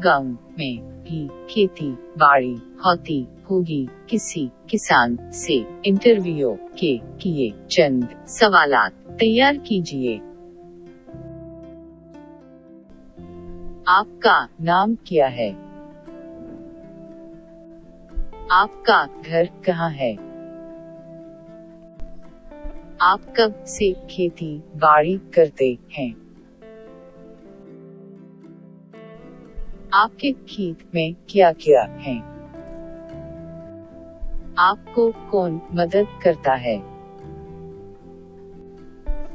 गांव में भी खेती बाड़ी होती होगी। किसी किसान से इंटरव्यू के किए चंद सवालात तैयार कीजिए। आपका नाम क्या है? आपका घर कहाँ है? आप कब से खेती बाड़ी करते हैं? आपके खेत में क्या क्या है? आपको कौन मदद करता है?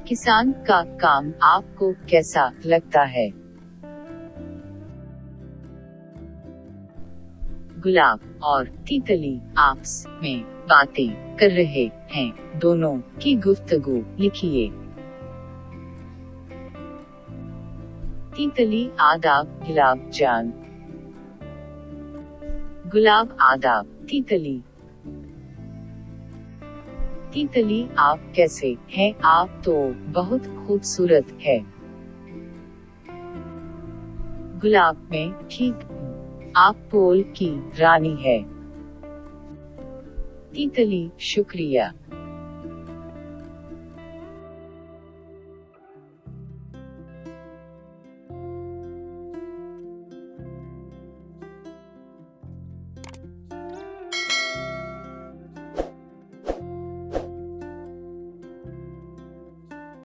किसान का काम आपको कैसा लगता है? गुलाब और तितली आपस में बातें कर रहे हैं। दोनों की गुफ्तगू लिखिए। तितली आदाब गुलाब जान। गुलाब आदाब तितली। तितली आप कैसे हैं? आप तो बहुत खूबसूरत है। गुलाब मैं ठीक हूँ। आप फूल की रानी है। तितली शुक्रिया।